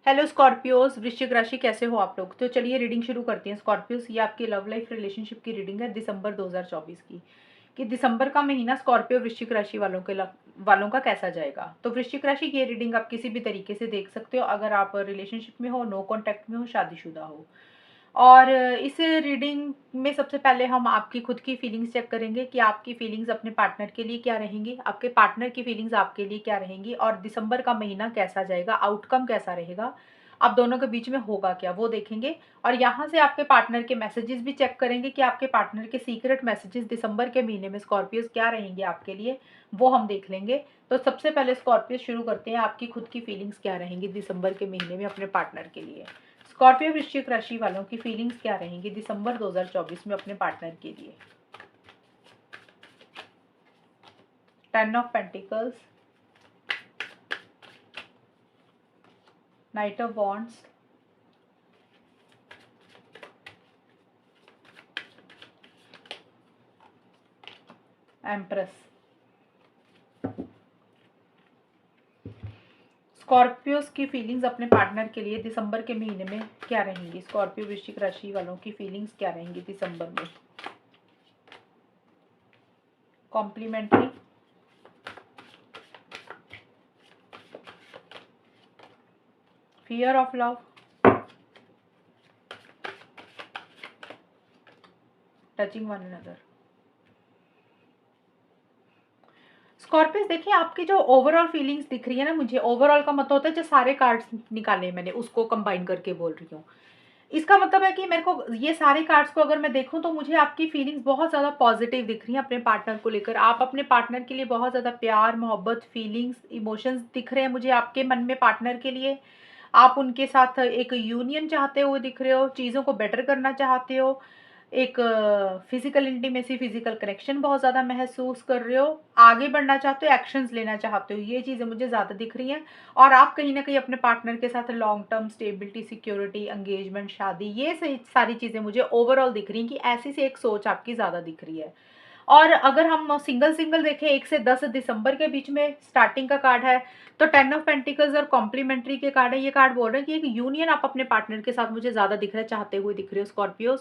Hello Scorpios, वृश्चिक राशि कैसे हो आप लोग। तो चलिए रीडिंग शुरू करते हैं। स्कॉर्पियोज, ये आपकी लव लाइफ रिलेशनशिप की रीडिंग है दिसंबर 2024 की कि दिसंबर का महीना स्कॉर्पियो वृश्चिक राशि वालों का कैसा जाएगा। तो वृश्चिक राशि की ये रीडिंग आप किसी भी तरीके से देख सकते हो, अगर आप रिलेशनशिप में हो, नो कॉन्टैक्ट में हो, शादीशुदा हो। और इस रीडिंग में सबसे पहले हम आपकी खुद की फीलिंग्स चेक करेंगे कि आपकी फीलिंग्स अपने पार्टनर के लिए क्या रहेंगी, आपके पार्टनर की फीलिंग्स आपके लिए क्या रहेंगी, और दिसंबर का महीना कैसा जाएगा, आउटकम कैसा रहेगा, आप दोनों के बीच में होगा क्या, वो देखेंगे। और यहाँ से आपके पार्टनर के मैसेजेस भी चेक करेंगे कि आपके पार्टनर के सीक्रेट मैसेजेस दिसंबर के महीने में स्कॉर्पियोज क्या रहेंगे आपके लिए, वो हम देख लेंगे। तो सबसे पहले स्कॉर्पियो शुरू करते हैं, आपकी खुद की फीलिंग्स क्या रहेंगी दिसंबर के महीने में अपने पार्टनर के लिए। स्कॉर्पियो वृश्चिक राशि वालों की फीलिंग्स क्या रहेंगी दिसंबर 2024 में अपने पार्टनर के लिए। 10 of pentacles, night of wands, empress. Scorpios की फीलिंग्स अपने पार्टनर के लिए दिसंबर के महीने में क्या रहेंगी। स्कॉर्पियो वृश्चिक राशि वालों की फीलिंग्स क्या रहेंगी दिसंबर में। Complimentary, fear of love, touching one another. Scorpius, देखिए आपकी जो ओवरऑल फीलिंग्स दिख रही है ना, मुझे ओवरऑल का मतलब होता है जो सारे कार्ड्स निकाले मैंने उसको कंबाइन करके बोल रही हूँ। इसका मतलब है कि मेरे को ये सारे कार्ड्स को अगर मैं देखूं तो मुझे आपकी फीलिंग्स बहुत ज़्यादा पॉजिटिव दिख रही हैं अपने पार्टनर को लेकर। आप अपने पार्टनर के लिए बहुत ज़्यादा प्यार, मोहब्बत, फीलिंग्स, इमोशंस दिख रहे हैं मुझे आपके मन में पार्टनर के लिए। आप उनके साथ एक यूनियन चाहते हुए दिख रहे हो, चीज़ों को बेटर करना चाहते हो, एक फिजिकल इंटीमेसी, फिजिकल कनेक्शन बहुत ज़्यादा महसूस कर रहे हो, आगे बढ़ना चाहते हो, एक्शंस लेना चाहते हो, ये चीज़ें मुझे ज़्यादा दिख रही हैं। और आप कहीं ना कहीं अपने पार्टनर के साथ long term stability, security, engagement, शादी, ये सारी चीज़ें मुझे ओवरऑल दिख रही हैं कि ऐसी से एक सोच आपकी ज़्यादा दिख रही है। और अगर हम सिंगल सिंगल देखें 1 से 10 दिसंबर के बीच में स्टार्टिंग का कार्ड है, तो 10 ऑफ पेंटिकल्स और कॉम्प्लीमेंट्री के कार्ड है। ये कार्ड बोल रहे हैं कि एक यूनियन आप अपने पार्टनर के साथ मुझे ज़्यादा दिख रहा है, चाहते हुए दिख रहे हो स्कॉर्पियोज।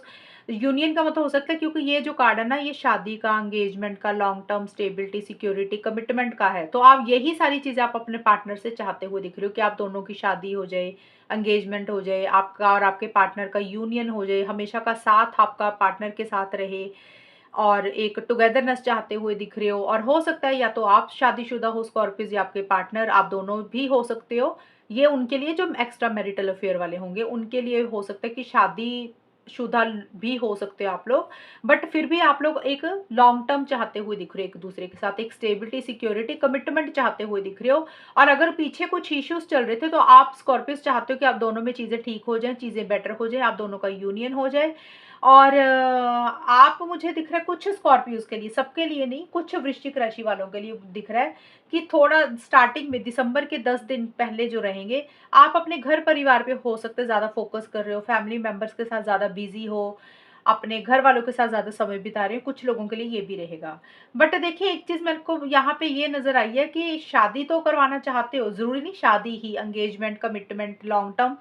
यूनियन का मतलब हो सकता है, क्योंकि ये जो कार्ड है ना, ये शादी का, एंगेजमेंट का, long term stability, security, commitment का है। तो आप यही सारी चीज़ें आप अपने पार्टनर से चाहते हुए दिख रहे हो कि आप दोनों की शादी हो जाए, एंगेजमेंट हो जाए, आपका और आपके पार्टनर का यूनियन हो जाए, हमेशा का साथ आपका पार्टनर के साथ रहे, और एक टुगेदरनेस चाहते हुए दिख रहे हो। और हो सकता है या तो आप शादीशुदा हो स्कॉर्पियोज, या आपके पार्टनर, आप दोनों भी हो सकते हो। ये उनके लिए जो एक्स्ट्रा मैरिटल अफेयर वाले होंगे उनके लिए हो सकता है कि शादी शुदा भी हो सकते हो आप लोग, बट फिर भी आप लोग एक लॉन्ग टर्म चाहते हुए दिख रहे हो, एक दूसरे के साथ एक स्टेबिलिटी, सिक्योरिटी, कमिटमेंट चाहते हुए दिख रहे हो। और अगर पीछे कुछ इश्यूज चल रहे थे तो आप स्कॉर्पियोज चाहते हो कि आप दोनों में चीज़ें ठीक हो जाएं, चीज़ें बेटर हो जाए, आप दोनों का यूनियन हो जाए। और आप, मुझे दिख रहा है कुछ स्कॉर्पियोज के लिए, सबके लिए नहीं, कुछ वृश्चिक राशि वालों के लिए दिख रहा है कि थोड़ा स्टार्टिंग में दिसंबर के 10 दिन पहले जो रहेंगे, आप अपने घर परिवार पे हो सकते हैं ज़्यादा फोकस कर रहे हो, फैमिली मेंबर्स के साथ ज़्यादा बिजी हो, अपने घर वालों के साथ ज़्यादा समय बिता रहे हो, कुछ लोगों के लिए ये भी रहेगा। बट देखिए एक चीज़ मेरे को यहाँ पे ये नज़र आई है कि शादी तो करवाना चाहते हो, ज़रूरी नहीं शादी ही, एंगेजमेंट, कमिटमेंट, लॉन्ग टर्म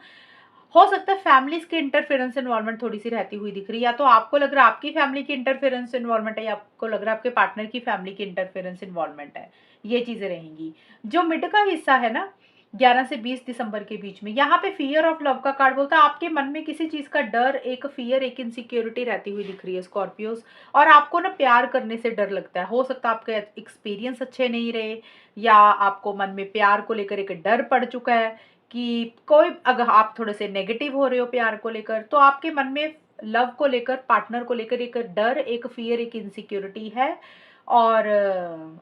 हो सकता है। फैमिलीज़ की इंटरफेरेंस इन्वॉल्वमेंट थोड़ी-सी रहती हुई दिख रही है, या तो आपको लग रहा है आपकी फैमिली की इंटरफेरेंस इन्वॉल्वमेंट है, या आपको लग रहा है आपके पार्टनर की फैमिली की इंटरफेरेंस इन्वॉल्वमेंट है। ये चीज़ें रहेंगी। जो मिड का हिस्सा है ना, 11 से 20 दिसंबर के बीच में, यहाँ पे फियर ऑफ लव का कार्ड बोलता है आपके मन में किसी चीज़ का डर, एक फियर, एक इनसिक्योरिटी रहती हुई दिख रही है स्कॉर्पियोज। और आपको ना प्यार करने से डर लगता है, हो सकता है आपके एक्सपीरियंस अच्छे नहीं रहे, या आपको मन में प्यार को लेकर एक डर पड़ चुका है कि कोई, अगर आप थोड़े से नेगेटिव हो रहे हो प्यार को लेकर, तो आपके मन में लव को लेकर, पार्टनर को लेकर एक डर, एक फियर, एक इनसिक्योरिटी है। और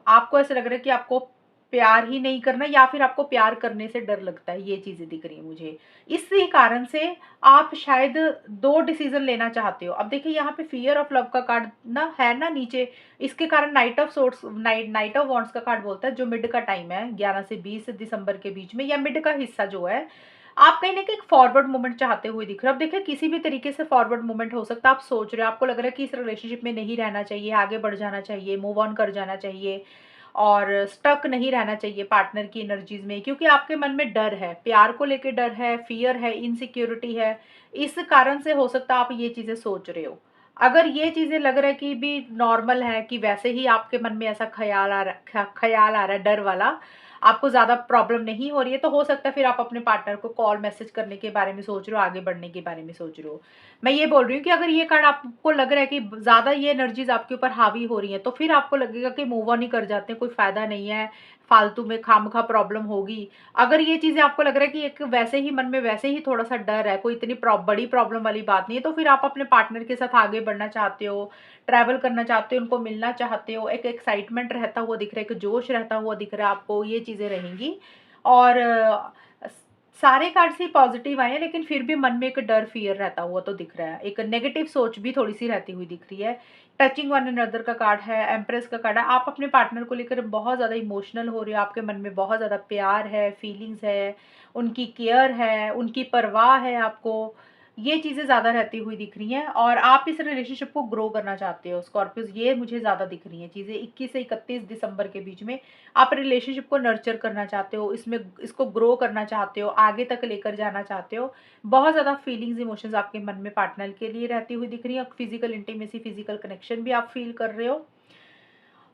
आपको ऐसा लग रहा है कि आपको प्यार ही नहीं करना, या फिर आपको प्यार करने से डर लगता है, ये चीज़ें दिख रही हैं मुझे। इसी कारण से आप शायद 2 डिसीजन लेना चाहते हो। अब देखिए यहाँ पे फियर ऑफ लव का कार्ड ना है ना नीचे, इसके कारण night of sorts, night of wands का कार्ड बोलता है जो मिड का टाइम है 11 से 20 दिसंबर के बीच में, या मिड का हिस्सा जो है, आप कहीं ना कहीं फॉरवर्ड मूवमेंट चाहते हुए दिख रहे हो। अब देखिए किसी भी तरीके से फॉरवर्ड मूवमेंट हो सकता है, आप सोच रहे हो, आपको लग रहा है कि इस रिलेशनशिप में नहीं रहना चाहिए, आगे बढ़ जाना चाहिए, मूव ऑन कर जाना चाहिए। और स्टक नहीं रहना चाहिए पार्टनर की एनर्जीज में, क्योंकि आपके मन में डर है, प्यार को लेके डर है, फियर है, इनसिक्योरिटी है। इस कारण से हो सकता है आप ये चीज़ें सोच रहे हो। अगर ये चीज़ें लग रहा है कि भी नॉर्मल है, कि वैसे ही आपके मन में ऐसा ख्याल आ रहा है डर वाला, आपको ज़्यादा प्रॉब्लम नहीं हो रही है, तो हो सकता है फिर आप अपने पार्टनर को कॉल मैसेज करने के बारे में सोच रहे हो, आगे बढ़ने के बारे में सोच रहे हो। मैं ये बोल रही हूँ कि अगर ये कार्ड आपको लग रहा है कि ज़्यादा ये एनर्जीज आपके ऊपर हावी हो रही हैं, तो फिर आपको लगेगा कि मूव ऑन ही कर जाते हैं, कोई फ़ायदा नहीं है, फालतू में खामखा प्रॉब्लम होगी। अगर ये चीज़ें आपको लग रहा है कि एक वैसे ही मन में वैसे ही थोड़ा-सा डर है, कोई इतनी बड़ी प्रॉब्लम वाली बात नहीं है, तो फिर आप अपने पार्टनर के साथ आगे बढ़ना चाहते हो, ट्रैवल करना चाहते हो, उनको मिलना चाहते हो, एक एक्साइटमेंट रहता हुआ दिख रहा है, एक जोश रहता हुआ दिख रहा है आपको, ये चीज़ें रहेंगी। और सारे कार्ड्स ही पॉजिटिव आए हैं, लेकिन फिर भी मन में एक डर, फियर रहता हुआ तो दिख रहा है। एक नेगेटिव सोच भी थोड़ी-सी रहती हुई दिख रही है। टचिंग वन अनदर का कार्ड है, एम्प्रेस का कार्ड है। आप अपने पार्टनर को लेकर बहुत ज़्यादा इमोशनल हो रहे हो, आपके मन में बहुत ज़्यादा प्यार है, फीलिंग्स है, उनकी केयर है, उनकी परवाह है आपको। ये चीज़ें ज़्यादा रहती हुई दिख रही हैं और आप इस रिलेशनशिप को ग्रो करना चाहते हो स्कॉर्पियोज़, ये मुझे ज़्यादा दिख रही हैं चीज़ें। 21 से 31 दिसंबर के बीच में आप रिलेशनशिप को नर्चर करना चाहते हो, इसमें इसको ग्रो करना चाहते हो, आगे तक लेकर जाना चाहते हो। बहुत ज़्यादा फीलिंग्स, इमोशंस आपके मन में पार्टनर के लिए रहती हुई दिख रही है। फिजिकल इंटीमेसी, फिजिकल कनेक्शन भी आप फील कर रहे हो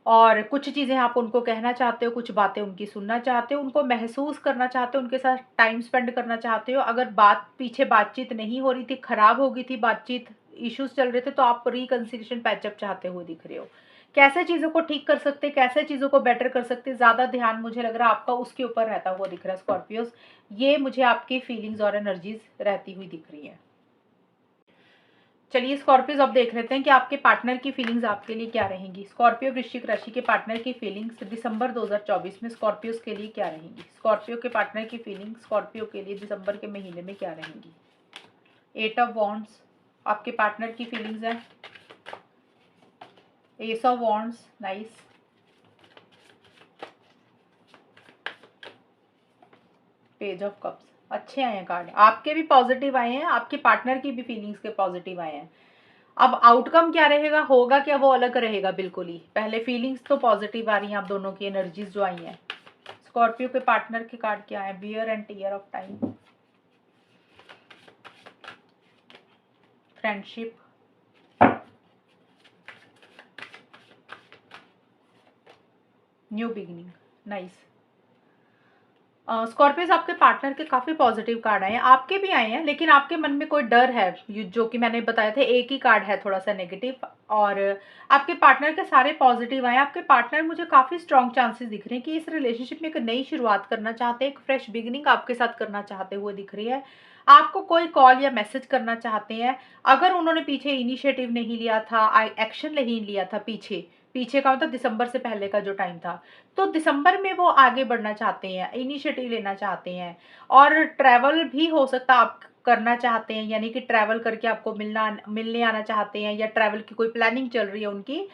और कुछ चीज़ें आप उनको कहना चाहते हो, कुछ बातें उनकी सुनना चाहते हो, उनको महसूस करना चाहते हो, उनके साथ टाइम स्पेंड करना चाहते हो। अगर पीछे बातचीत नहीं हो रही थी, खराब हो गई थी बातचीत, इश्यूज चल रहे थे, तो आप रिकंसिलिएशन पैचअप चाहते हुए दिख रहे हो। कैसे चीज़ों को ठीक कर सकते, कैसे चीज़ों को बेटर कर सकते, ज़्यादा ध्यान मुझे लग रहा है आपका उसके ऊपर रहता हुआ दिख रहा है स्कॉर्पियोज। ये मुझे आपकी फीलिंग्स और एनर्जीज रहती हुई दिख रही हैं। चलिए स्कॉर्पियोज, अब देख लेते हैं कि आपके पार्टनर की फीलिंग्स आपके लिए क्या रहेंगी। स्कॉर्पियो वृश्चिक राशि के पार्टनर की फीलिंग्स दिसंबर 2024 में स्कॉर्पियोज के लिए क्या रहेंगी। स्कॉर्पियो के पार्टनर की फीलिंग्स स्कॉर्पियो के लिए दिसंबर के महीने में क्या रहेंगी। 8 ऑफ वॉन्ड्स आपके पार्टनर की फीलिंग्स है। S of wands, nice. Page of cups, अच्छे आए हैं कार्ड, आपके भी पॉजिटिव आए हैं, आपके पार्टनर की भी फीलिंग्स के पॉजिटिव आए हैं। अब आउटकम क्या रहेगा, होगा क्या, वो अलग रहेगा बिल्कुल ही। पहले फीलिंग्स तो पॉजिटिव आ रही हैं, आप दोनों की एनर्जीज जो आई हैं। स्कॉर्पियो के पार्टनर के कार्ड क्या है, bear and tear of time, friendship, new beginning, nice. Scorpios, आपके पार्टनर के काफ़ी पॉजिटिव कार्ड आए हैं, आपके भी आए हैं, लेकिन आपके मन में कोई डर है, जो कि मैंने बताया था, एक ही कार्ड है थोड़ा सा नेगेटिव। और आपके पार्टनर के सारे पॉजिटिव आए हैं। आपके पार्टनर मुझे काफ़ी स्ट्रॉन्ग चांसेस दिख रहे हैं कि इस रिलेशनशिप में एक नई शुरुआत करना चाहते हैं, एक फ्रेश बिगिनिंग आपके साथ करना चाहते हुए दिख रही है। आपको कोई कॉल या मैसेज करना चाहते हैं। अगर उन्होंने पीछे इनिशिएटिव नहीं लिया था, एक्शन नहीं लिया था, पीछे पीछे का मतलब दिसंबर से पहले का जो टाइम था, तो दिसंबर में वो आगे बढ़ना चाहते हैं, इनिशिएटिव लेना चाहते हैं। और ट्रैवल भी हो सकता है आप करना चाहते हैं, यानी कि ट्रैवल करके आपको मिलने आना चाहते हैं, या ट्रैवल की कोई प्लानिंग चल रही है उनकी।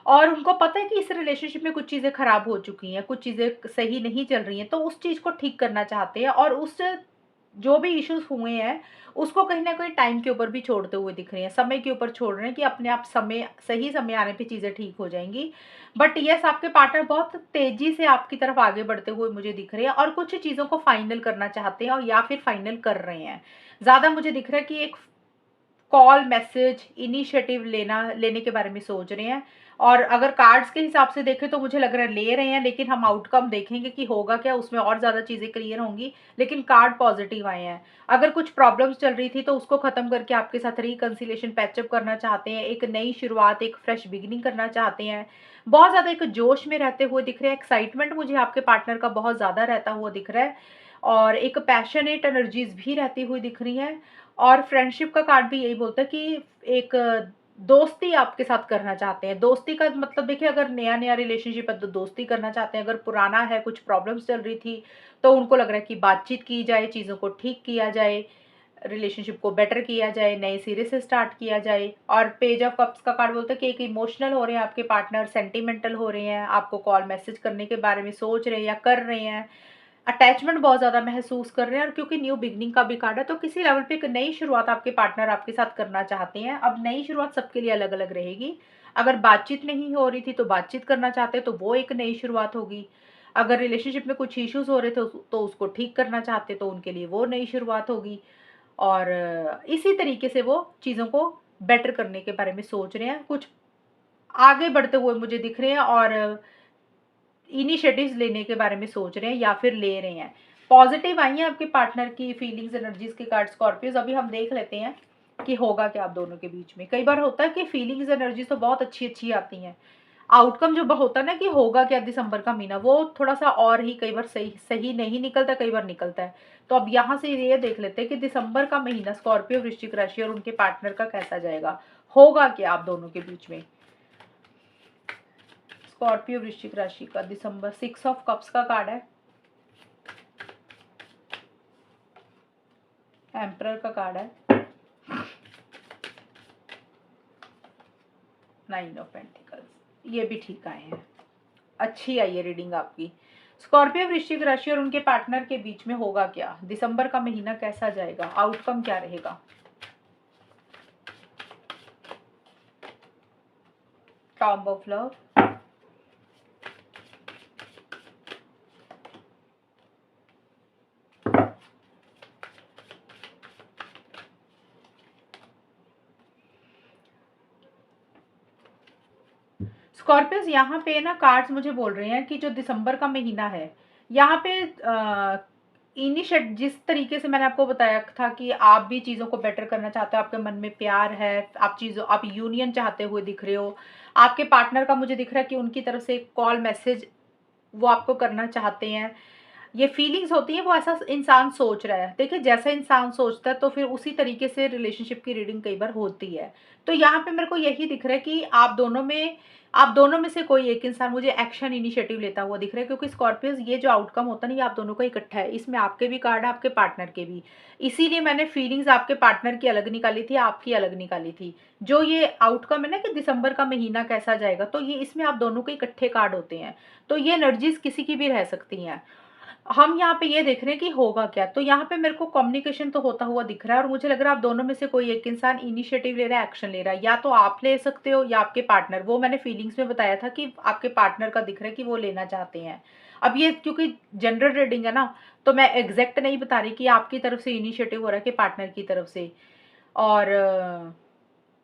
और उनको पता है कि इस रिलेशनशिप में कुछ चीज़ें खराब हो चुकी हैं, कुछ चीज़ें सही नहीं चल रही हैं, तो उस चीज़ को ठीक करना चाहते हैं। और उस जो भी इश्यूज हुए हैं, उसको कहीं न कहीं टाइम के ऊपर भी छोड़ते हुए दिख रहे हैं, समय के ऊपर छोड़ रहे हैं कि अपने आप सही समय आने पे चीज़ें ठीक हो जाएँगी। बट येस, आपके पार्टनर बहुत तेज़ी से आपकी तरफ आगे बढ़ते हुए मुझे दिख रहे हैं और कुछ चीज़ों को फाइनल करना चाहते हैं, और या फिर फाइनल कर रहे हैं। ज़्यादा मुझे दिख रहा है कि एक कॉल, मैसेज, इनिशिएटिव लेने के बारे में सोच रहे हैं। और अगर कार्ड्स के हिसाब से देखें तो मुझे लग रहा है ले रहे हैं, लेकिन हम आउटकम देखेंगे कि होगा क्या, उसमें और ज़्यादा चीज़ें क्लियर होंगी। लेकिन कार्ड पॉजिटिव आए हैं। अगर कुछ प्रॉब्लम्स चल रही थी तो उसको ख़त्म करके आपके साथ रिकंसिलिएशन पैचअप करना चाहते हैं, एक नई शुरुआत, एक फ्रेश बिगिनिंग करना चाहते हैं। बहुत ज़्यादा एक जोश में रहते हुए दिख रहे हैं, एक्साइटमेंट मुझे आपके पार्टनर का बहुत ज़्यादा रहता हुआ दिख रहा है। और एक पैशनेट एनर्जीज भी रहती हुई दिख रही हैं। और फ्रेंडशिप का कार्ड भी यही बोलता है कि एक दोस्ती आपके साथ करना चाहते हैं। दोस्ती का मतलब देखिए, अगर नया-नया रिलेशनशिप है तो दोस्ती करना चाहते हैं, अगर पुराना है, कुछ प्रॉब्लम्स चल रही थी, तो उनको लग रहा है कि बातचीत की जाए, चीज़ों को ठीक किया जाए, रिलेशनशिप को बेटर किया जाए, नए सिरे से स्टार्ट किया जाए। और पेज ऑफ कप्स का कार्ड बोलता है कि एक इमोशनल हो रहे हैं आपके पार्टनर, सेंटिमेंटल हो रहे हैं, आपको कॉल मैसेज करने के बारे में सोच रहे हैं या कर रहे हैं। अटैचमेंट बहुत ज़्यादा महसूस कर रहे हैं, और क्योंकि न्यू बिगनिंग का भी कार्ड है, तो किसी लेवल पे एक नई शुरुआत आपके पार्टनर आपके साथ करना चाहते हैं। अब नई शुरुआत सबके लिए अलग-अलग रहेगी। अगर बातचीत नहीं हो रही थी तो बातचीत करना चाहते तो वो एक नई शुरुआत होगी। अगर रिलेशनशिप में कुछ इश्यूज हो रहे थे तो उसको ठीक करना चाहते तो उनके लिए वो नई शुरुआत होगी। और इसी तरीके से वो चीज़ों को बेटर करने के बारे में सोच रहे हैं, कुछ आगे बढ़ते हुए मुझे दिख रहे हैं और इनिशिएटिव्स लेने के बारे में सोच रहे हैं या फिर ले रहे हैं। पॉजिटिव आई हैं आपके पार्टनर की फीलिंग्स एनर्जीज के कार्ड स्कॉर्पियोज। अभी हम देख लेते हैं कि होगा क्या आप दोनों के बीच में। कई बार होता है कि फीलिंग्स एनर्जीज तो बहुत अच्छी अच्छी आती हैं, आउटकम जो होता है ना कि होगा क्या दिसंबर का महीना, वो थोड़ा सा और ही कई बार सही सही नहीं निकलता, कई बार निकलता है। तो अब यहाँ से ये देख लेते हैं कि दिसंबर का महीना स्कॉर्पियो वृश्चिक राशि और उनके पार्टनर का कैसा जाएगा, होगा क्या आप दोनों के बीच में। स्कॉर्पियो वृश्चिक राशि का दिसंबर, 6 ऑफ कप्स का कार्ड है, एम्परर का कार्ड है, 9 ऑफ पेंटिकल्स, ये भी ठीक आए हैं, अच्छी आई है रीडिंग आपकी। स्कॉर्पियो वृश्चिक राशि और उनके पार्टनर के बीच में होगा क्या, दिसंबर का महीना कैसा जाएगा, आउटकम क्या रहेगा। टॉम्ब ऑफ लव, स्कॉर्पियोस यहाँ पे ना कार्ड्स मुझे बोल रहे हैं कि जो दिसंबर का महीना है यहाँ पे इनिशिएट, जिस तरीके से मैंने आपको बताया था कि आप भी चीज़ों को बेटर करना चाहते हो, आपके मन में प्यार है, आप यूनियन चाहते हुए दिख रहे हो, आपके पार्टनर का मुझे दिख रहा है कि उनकी तरफ से कॉल मैसेज वो आपको करना चाहते हैं, ये फीलिंग्स होती है, वो ऐसा इंसान सोच रहा है। देखिए जैसा इंसान सोचता है तो फिर उसी तरीके से रिलेशनशिप की रीडिंग कई बार होती है। तो यहाँ पे मेरे को यही दिख रहा है कि आप दोनों में से कोई एक इंसान मुझे एक्शन इनिशिएटिव लेता हुआ दिख रहा है, क्योंकि स्कॉर्पियोज ये जो आउटकम होता है ना, ये आप दोनों का इकट्ठा है, इसमें आपके भी कार्ड है, आपके पार्टनर के भी। इसीलिए मैंने फीलिंग्स आपके पार्टनर की अलग निकाली थी, आपकी अलग निकाली थी। जो ये आउटकम है ना कि दिसंबर का महीना कैसा जाएगा, तो ये इसमें आप दोनों के इकट्ठे कार्ड होते हैं। तो ये एनर्जीज किसी की भी रह सकती हैं। हम यहाँ पे ये देख रहे हैं कि होगा क्या, तो यहाँ पे मेरे को कम्युनिकेशन तो होता हुआ दिख रहा है और मुझे लग रहा है आप दोनों में से कोई एक इंसान इनिशिएटिव ले रहा है, एक्शन ले रहा है, या तो आप ले सकते हो या आपके पार्टनर। वो मैंने फीलिंग्स में बताया था कि आपके पार्टनर का दिख रहा है कि वो लेना चाहते हैं। अब ये क्योंकि जनरल रीडिंग है ना, तो मैं एग्जैक्ट नहीं बता रही कि आपकी तरफ से इनिशिएटिव हो रहा है कि पार्टनर की तरफ से। और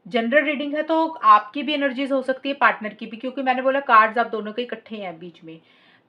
जनरल रीडिंग है तो आपकी भी एनर्जीज हो सकती है, पार्टनर की भी, क्योंकि मैंने बोला कार्ड्स आप दोनों के इकट्ठे हैं बीच में।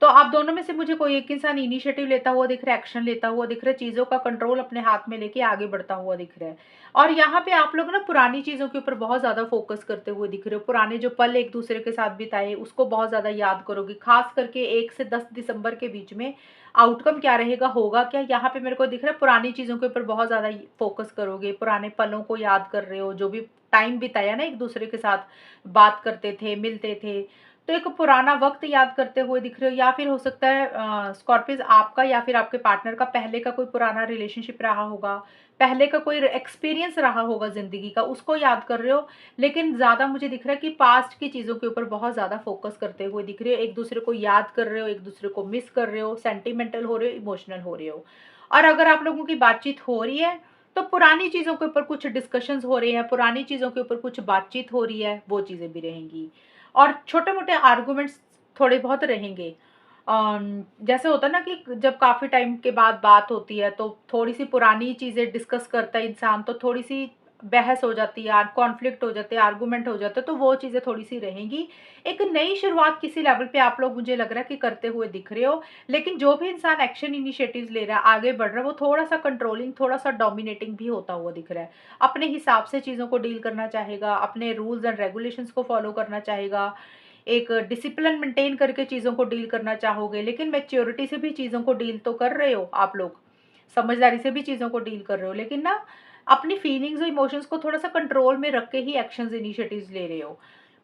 तो आप दोनों में से मुझे कोई एक इंसान इनिशिएटिव लेता हुआ दिख रहा है, एक्शन लेता हुआ दिख रहा है, चीज़ों का कंट्रोल अपने हाथ में लेके आगे बढ़ता हुआ दिख रहा है। और यहाँ पे आप लोग ना पुरानी चीज़ों के ऊपर बहुत ज़्यादा फोकस करते हुए दिख रहे हो, पुराने जो पल एक दूसरे के साथ बिताए उसको बहुत ज़्यादा याद करोगे, खास करके 1 से 10 दिसंबर के बीच में। आउटकम क्या रहेगा, होगा क्या, यहाँ पे मेरे को दिख रहा है पुरानी चीज़ों के ऊपर बहुत ज़्यादा फोकस करोगे, पुराने पलों को याद कर रहे हो, जो भी टाइम बिताया ना एक दूसरे के साथ, बात करते थे, मिलते थे, तो एक पुराना वक्त याद करते हुए दिख रहे हो। या फिर हो सकता है स्कॉर्पियस आपका या फिर आपके पार्टनर का पहले का कोई पुराना रिलेशनशिप रहा होगा, पहले का कोई एक्सपीरियंस रहा होगा जिंदगी का, उसको याद कर रहे हो। लेकिन ज़्यादा मुझे दिख रहा है कि पास्ट की चीज़ों के ऊपर बहुत ज़्यादा फोकस करते हुए दिख रहे हो, एक दूसरे को याद कर रहे हो, एक दूसरे को मिस कर रहे हो, सेंटिमेंटल हो रहे हो, इमोशनल हो रहे हो। और अगर आप लोगों की बातचीत हो रही है तो पुरानी चीज़ों के ऊपर कुछ डिस्कशंस हो रहे हैं, पुरानी चीज़ों के ऊपर कुछ बातचीत हो रही है, वो चीज़ें भी रहेंगी। और छोटे-मोटे आर्गुमेंट्स थोड़े बहुत रहेंगे। जैसे होता है ना कि जब काफ़ी टाइम के बाद बात होती है तो थोड़ी-सी पुरानी चीज़ें डिस्कस करता है इंसान, तो थोड़ी-सी बहस हो जाती है, कॉन्फ्लिक्ट हो जाते हैं, आर्गुमेंट हो जाते हैं, तो वो चीज़ें थोड़ी-सी रहेंगी। एक नई शुरुआत किसी लेवल पे आप लोग मुझे लग रहा है कि करते हुए दिख रहे हो। लेकिन जो भी इंसान एक्शन इनिशिएटिव्स ले रहा है, आगे बढ़ रहा है, वो थोड़ा-सा कंट्रोलिंग, थोड़ा-सा डोमिनेटिंग भी होता हुआ दिख रहा है। अपने हिसाब से चीज़ों को डील करना चाहेगा, अपने रूल्स एंड रेगुलेशंस को फॉलो करना चाहेगा, एक डिसिप्लिन मेंटेन करके चीज़ों को डील करना चाहोगे, लेकिन मैच्योरिटी से भी चीज़ों को डील तो कर रहे हो आप लोग, समझदारी से भी चीज़ों को डील कर रहे हो, लेकिन ना अपनी फीलिंग्स और इमोशंस को थोड़ा-सा कंट्रोल में रख के ही एक्शंस इनिशिएटिव्स ले रहे हो।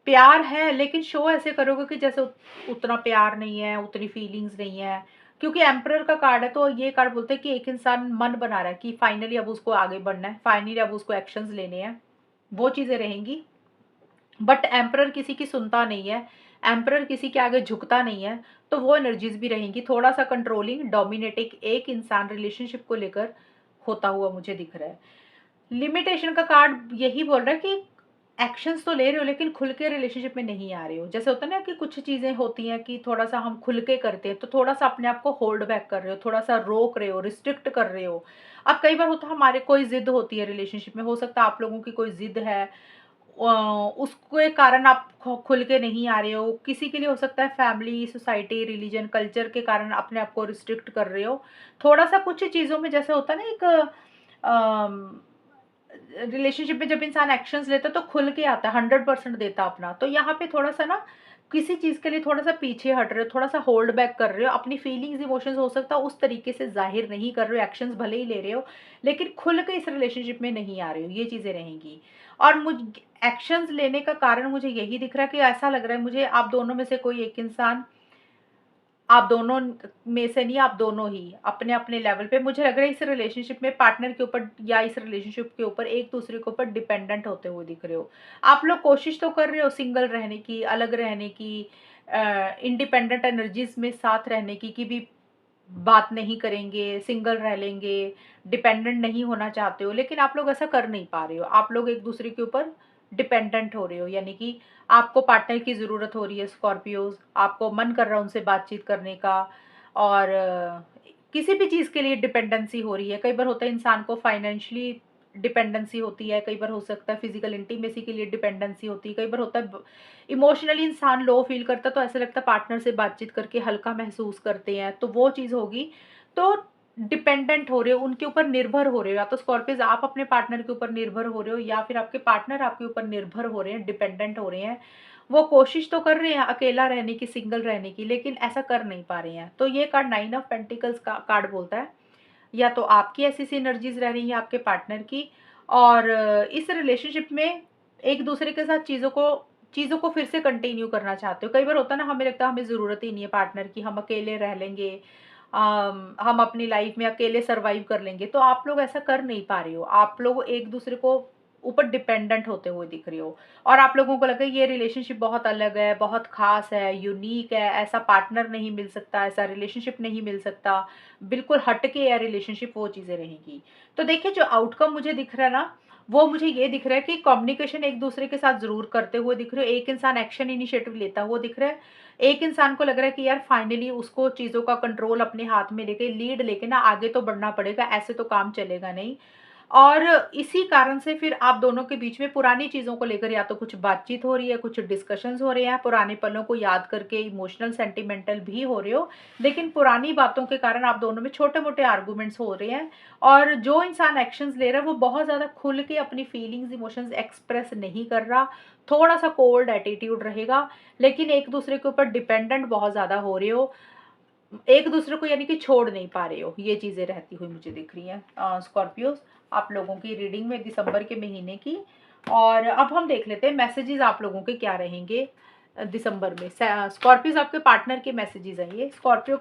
प्यार है लेकिन शो ऐसे करोगे कि जैसे उतना प्यार नहीं है, उतनी फीलिंग्स नहीं है। क्योंकि एम्परर का कार्ड है तो ये कार्ड बोलते हैं कि एक इंसान मन बना रहा है कि फाइनली अब उसको आगे बढ़ना है, फाइनली अब उसको एक्शंस लेने हैं, वो चीज़ें रहेंगी। बट एम्परर किसी की सुनता नहीं है, एम्परर किसी के आगे झुकता नहीं है, तो वो एनर्जीज भी रहेंगी। थोड़ा सा कंट्रोलिंग, डोमिनेटिंग एक इंसान रिलेशनशिप को लेकर होता हुआ मुझे दिख रहा है। लिमिटेशन का कार्ड यही बोल रहा है कि एक्शंस तो ले रहे हो लेकिन खुल के रिलेशनशिप में नहीं आ रहे हो। जैसे होता है ना कि कुछ चीज़ें होती हैं कि थोड़ा-सा हम खुल के करते हैं, तो थोड़ा-सा अपने आप को होल्ड बैक कर रहे हो, थोड़ा-सा रोक रहे हो, रिस्ट्रिक्ट कर रहे हो। अब कई बार होता है हमारे कोई ज़िद होती है रिलेशनशिप में, हो सकता है आप लोगों की कोई ज़िद है, उसके कारण आप खुल के नहीं आ रहे हो। किसी के लिए हो सकता है फैमिली, सोसाइटी, रिलीजन, कल्चर के कारण अपने आप को रिस्ट्रिक्ट कर रहे हो। थोड़ा-सा कुछ चीज़ों में जैसे होता है ना एक अम रिलेशनशिप में जब इंसान एक्शंस लेता है तो खुल के आता है, 100% देता है अपना। तो यहाँ पे थोड़ा-सा ना किसी चीज़ के लिए थोड़ा-सा पीछे हट रहे हो, थोड़ा-सा होल्ड बैक कर रहे हो, अपनी फीलिंग्स, इमोशंस हो सकता है उस तरीके से ज़ाहिर नहीं कर रहे हो, एक्शंस भले ही ले रहे हो, लेकिन खुल के इस रिलेशनशिप में नहीं आ रहे हो, ये चीज़ें रहेंगी। और एक्शंस लेने का कारण मुझे यही दिख रहा है कि ऐसा लग रहा है मुझे आप दोनों में से कोई एक इंसान, आप दोनों में से नहीं, आप दोनों ही अपने-अपने लेवल पे मुझे लग रहा है इस रिलेशनशिप में पार्टनर के ऊपर या इस रिलेशनशिप के ऊपर एक-दूसरे के ऊपर डिपेंडेंट होते हुए दिख रहे हो। आप लोग कोशिश तो कर रहे हो सिंगल रहने की, अलग रहने की, इंडिपेंडेंट एनर्जीज़ में साथ रहने की भी बात नहीं करेंगे, सिंगल रह लेंगे, डिपेंडेंट नहीं होना चाहते हो, लेकिन आप लोग ऐसा कर नहीं पा रहे हो। आप लोग एक-दूसरे के ऊपर डिपेंडेंट हो रहे हो, यानी कि आपको पार्टनर की ज़रूरत हो रही है स्कॉर्पियोज़, आपको मन कर रहा है उनसे बातचीत करने का, और किसी भी चीज़ के लिए डिपेंडेंसी हो रही है। कई बार होता है इंसान को फाइनेंशियली डिपेंडेंसी होती है, कई बार हो सकता है फिज़िकल इंटीमेसी के लिए डिपेंडेंसी होती है, कई बार होता है इमोशनली इंसान लो फ़ील करता है तो ऐसा लगता है पार्टनर से बातचीत करके हल्का महसूस करते हैं, तो वो चीज़ होगी। तो डिपेंडेंट हो रहे हो, उनके ऊपर निर्भर हो रहे हो, या तो स्कॉर्पियोज़ आप अपने पार्टनर के ऊपर निर्भर हो रहे हो या फिर आपके पार्टनर आपके ऊपर निर्भर हो रहे हैं, डिपेंडेंट हो रहे हैं। वो कोशिश तो कर रहे हैं अकेला रहने की, सिंगल रहने की, लेकिन ऐसा कर नहीं पा रहे हैं। तो ये कार्ड 9 ऑफ पेंटिकल्स का कार्ड बोलता है, या तो आपकी ऐसी एनर्जीज़ रह रही हैं आपके पार्टनर की, और इस रिलेशनशिप में एक-दूसरे के साथ चीज़ों को फिर से कंटिन्यू करना चाहते हो। कई बार होता है ना हमें लगता है हमें ज़रूरत ही नहीं है पार्टनर की, हम अकेले रह लेंगे, हम अपनी लाइफ़ में अकेले सर्वाइव कर लेंगे, तो आप लोग ऐसा कर नहीं पा रहे हो। आप लोग एक-दूसरे को ऊपर डिपेंडेंट होते हुए दिख रहे हो, और आप लोगों को लगा ये रिलेशनशिप बहुत अलग है, बहुत ख़ास है, यूनिक है, ऐसा पार्टनर नहीं मिल सकता, ऐसा रिलेशनशिप नहीं मिल सकता, बिल्कुल हट के है रिलेशनशिप, वो चीज़ें रहेंगी। तो देखिए जो आउटकम मुझे दिख रहा है ना, वो मुझे ये दिख रहा है कि कम्युनिकेशन एक-दूसरे के साथ ज़रूर करते हुए दिख रहे हो, एक इंसान एक्शन इनिशिएटिव लेता हुआ दिख रहा है, एक इंसान को लग रहा है कि यार फाइनली उसको चीज़ों का कंट्रोल अपने हाथ में लेके, लीड लेके ना आगे तो बढ़ना पड़ेगा, ऐसे तो काम चलेगा नहीं। और इसी कारण से फिर आप दोनों के बीच में पुरानी चीज़ों को लेकर या तो कुछ बातचीत हो रही है, कुछ डिस्कशंस हो रहे हैं, पुराने पलों को याद करके इमोशनल, सेंटिमेंटल भी हो रहे हो, लेकिन पुरानी बातों के कारण आप दोनों में छोटे-मोटे आर्गुमेंट्स हो रहे हैं, और जो इंसान एक्शंस ले रहा है वो बहुत ज़्यादा खुल के अपनी फीलिंग्स, इमोशंस एक्सप्रेस नहीं कर रहा, थोड़ा-सा कोल्ड एटीट्यूड रहेगा, लेकिन एक-दूसरे के ऊपर डिपेंडेंट बहुत ज़्यादा हो रहे हो, एक-दूसरे को यानी कि छोड़ नहीं पा रहे हो, ये चीज़ें रहती हुई मुझे दिख रही हैं स्कॉर्पियोज़, आप लोगों की रीडिंग में दिसंबर के महीने की। और अब हम देख लेते हैं मैसेजेस आप लोगों के क्या रहेंगे दिसंबर में। स्कॉर्पियोज़ आपके पार्टनर के मैसेजेस हैं ये, स्कॉर्पियो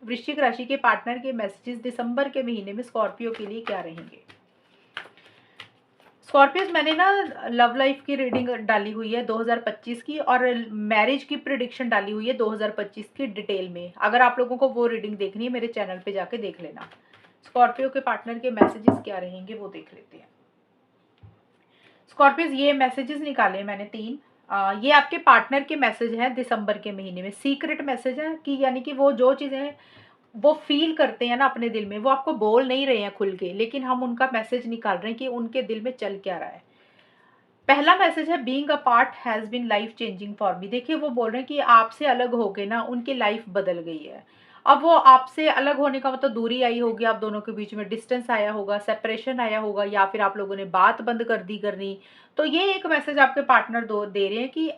वृश्चिक राशि के पार्टनर के मैसेजेस दिसंबर के महीने में स्कॉर्पियो के लिए क्या रहेंगे? स्कॉर्पियोज़ मैंने ना लव लाइफ की रीडिंग डाली हुई है 2025 की, और मैरिज की प्रिडिक्शन डाली हुई है 2025 की डिटेल में। अगर आप लोगों को वो रीडिंग देखनी है मेरे चैनल पे जाके देख लेना। स्कॉर्पियो के पार्टनर के मैसेजेस क्या रहेंगे वो देख लेते हैं। स्कॉर्पियोज़ ये मैसेजेस निकाले मैंने 3। ये आपके पार्टनर के मैसेज हैं दिसंबर के महीने में। सीक्रेट मैसेज है कि यानी कि वो जो चीज़ें वो फ़ील करते हैं ना अपने दिल में, वो आपको बोल नहीं रहे हैं खुल के, लेकिन हम उनका मैसेज निकाल रहे हैं कि उनके दिल में चल क्या रहा है। पहला मैसेज है being a part has been life changing for me. देखिए वो बोल रहे हैं कि आपसे अलग होके ना उनकी लाइफ बदल गई है। अब वो आपसे अलग होने का मतलब दूरी आई होगी, आप दोनों के बीच में डिस्टेंस आया होगा, सेपरेशन आया होगा, या फिर आप लोगों ने बात बंद कर दी करनी। तो ये एक मैसेज आपके पार्टनर दो दे रहे हैं कि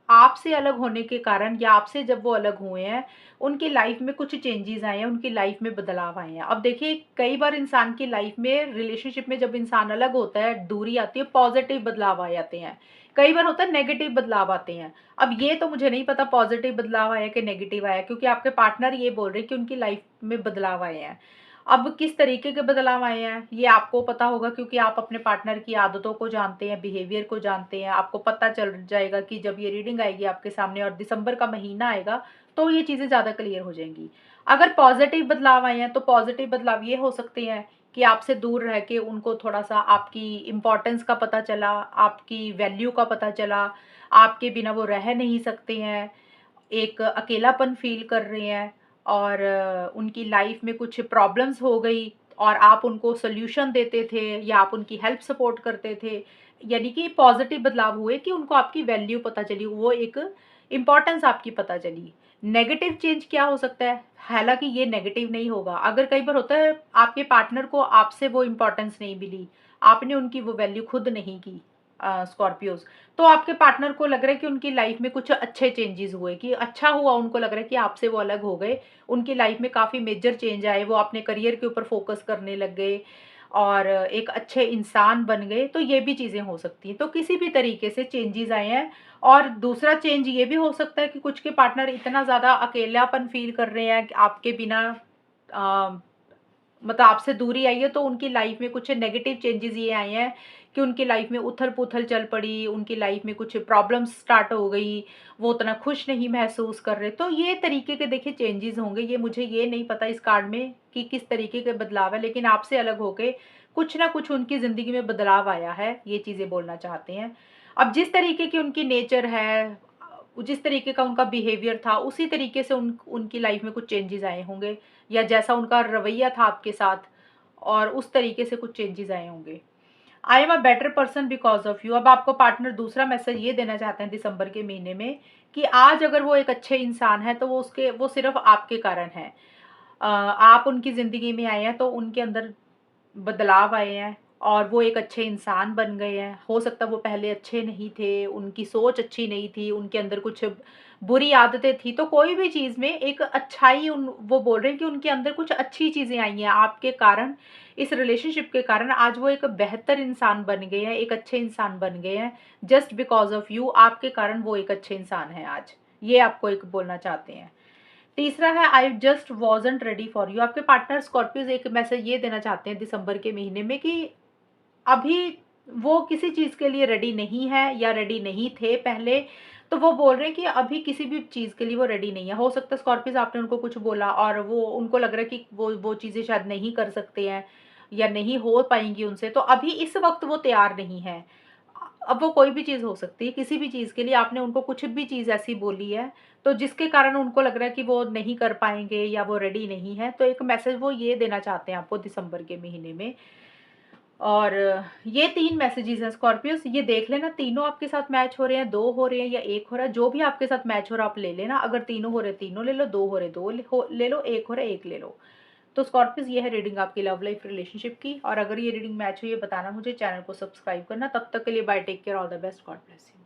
आपसे अलग होने के कारण, या आपसे जब वो अलग हुए हैं, उनकी लाइफ में कुछ चेंजेस आए हैं, उनकी लाइफ में बदलाव आए हैं। अब देखिए कई बार इंसान की लाइफ में, रिलेशनशिप में जब इंसान अलग होता है, दूरी आती है, पॉजिटिव बदलाव आ जाते हैं। कई बार होता है नेगेटिव बदलाव आते हैं। अब ये तो मुझे नहीं पता पॉजिटिव बदलाव आया कि नेगेटिव आया, क्योंकि आपके पार्टनर ये बोल रहे हैं कि उनकी लाइफ में बदलाव आए हैं। अब किस तरीके के बदलाव आए हैं, ये आपको पता होगा, क्योंकि आप अपने पार्टनर की आदतों को जानते हैं, बिहेवियर को जानते हैं। आपको पता चल जाएगा कि जब ये रीडिंग आएगी आपके सामने और दिसंबर का महीना आएगा, तो ये चीज़ें ज़्यादा क्लियर हो जाएँगी। अगर पॉजिटिव बदलाव आए हैं तो पॉजिटिव बदलाव ये हो सकते हैं कि आपसे दूर रह के उनको थोड़ा-सा आपकी इम्पोर्टेंस का पता चला, आपकी वैल्यू का पता चला, आपके बिना वो रह नहीं सकते हैं, एक अकेलापन फ़ील कर रहे हैं और उनकी लाइफ़ में कुछ प्रॉब्लम्स हो गई और आप उनको सॉल्यूशन देते थे या आप उनकी हेल्प सपोर्ट करते थे। यानी कि पॉज़िटिव बदलाव हुए कि उनको आपकी वैल्यू पता चली, वो एक इम्पोर्टेंस आपकी पता चली। नेगेटिव चेंज क्या हो सकता है? हालाँकि ये नेगेटिव नहीं होगा। अगर कई बार होता है आपके पार्टनर को आपसे वो इम्पोर्टेंस नहीं मिली, आपने उनकी वो वैल्यू खुद नहीं की स्कॉर्पियोज़, तो आपके पार्टनर को लग रहा है कि उनकी लाइफ़ में कुछ अच्छे चेंजेज़ हुए, कि अच्छा हुआ उनको लग रहा है कि आपसे वो अलग हो गए। उनकी लाइफ़ में काफ़ी मेजर चेंज आए, वो अपने करियर के ऊपर फ़ोकस करने लग गए और एक अच्छे इंसान बन गए, तो ये भी चीज़ें हो सकती हैं। तो किसी भी तरीके से चेंजेज़ आए हैं और दूसरा चेंज ये भी हो सकता है कि कुछ के पार्टनर इतना ज़्यादा अकेलापन फ़ील कर रहे हैं कि आपके बिना अ, मतलब आपसे दूरी आई है, तो उनकी लाइफ में कुछ नेगेटिव चेंजेस ये आए हैं कि उनकी लाइफ में उथल-पुथल चल पड़ी, उनकी लाइफ में कुछ प्रॉब्लम्स स्टार्ट हो गई, वो उतना खुश नहीं महसूस कर रहे। तो ये तरीके के देखिए चेंजेस होंगे, ये मुझे ये नहीं पता इस कार्ड में कि किस तरीके के बदलाव है, लेकिन आपसे अलग होके कुछ ना कुछ उनकी ज़िंदगी में बदलाव आया है, ये चीज़ें बोलना चाहते हैं। अब जिस तरीके की उनकी नेचर है, जिस तरीके का उनका बिहेवियर था, उसी तरीके से उनकी लाइफ में कुछ चेंजेस आए होंगे। या जैसा उनका रवैया था आपके साथ और उस तरीके से कुछ चेंजेस आए होंगे। I am a better person because of you. अब आपको पार्टनर दूसरा मैसेज ये देना चाहते हैं दिसंबर के महीने में कि आज अगर वो एक अच्छे इंसान है तो वो सिर्फ़ आपके कारण है। आप उनकी ज़िंदगी में आए हैं तो उनके अंदर बदलाव आए हैं और वो एक अच्छे इंसान बन गए हैं। हो सकता है वो पहले अच्छे नहीं थे, उनकी सोच अच्छी नहीं थी, उनके अंदर कुछ बुरी आदतें थी, तो कोई भी चीज़ में एक अच्छाई उन वो बोल रहे हैं कि उनके अंदर कुछ अच्छी चीज़ें आई हैं आपके कारण, इस रिलेशनशिप के कारण आज वो एक बेहतर इंसान बन गए हैं, एक अच्छे इंसान बन गए हैं। जस्ट बिकॉज़ ऑफ यू, आपके कारण वो एक अच्छे इंसान हैं आज। ये आपको एक बोलना चाहते हैं। तीसरा है I just wasn't ready for you. आपके पार्टनर स्कॉर्पियोज़ एक मैसेज ये देना चाहते हैं दिसंबर के महीने में कि अभी वो किसी चीज़ के लिए रेडी नहीं है या रेडी नहीं थे पहले, तो वो बोल रहे हैं कि अभी किसी भी चीज़ के लिए वो रेडी नहीं है। हो सकता है स्कॉर्पियोज़ आपने उनको कुछ बोला और वो उनको लग रहा है कि वो चीज़ें शायद नहीं कर सकते हैं या नहीं हो पाएँगी उनसे, तो अभी इस वक़्त वो तैयार नहीं है। अब वो कोई भी चीज़ हो सकती है, किसी भी चीज़ के लिए आपने उनको कुछ भी चीज़ ऐसी बोली है, तो जिसके कारण उनको लग रहा है कि वो नहीं कर पाएँगे या वो रेडी नहीं है, तो एक मैसेज वो ये देना चाहते हैं आपको दिसंबर के महीने में। और ये 3 मैसेजेस हैं स्कॉर्पियोज़, ये देख लेना तीनों आपके साथ मैच हो रहे हैं, 2 हो रहे हैं या 1 हो रहा है, जो भी आपके साथ मैच हो रहा है आप ले लेना। अगर तीनों हो रहे हैं तीनों ले लो, 2 हो रहे 2 ले लो, 1 हो रहा है 1 ले लो। तो स्कॉर्पियोज़ ये है रीडिंग आपकी लव लाइफ रिलेशनशिप की, और अगर ये रीडिंग मैच हुई है बताना मुझे, चैनल को सब्सक्राइब करना। तब तक के लिए bye, take care, all the best, God bless you.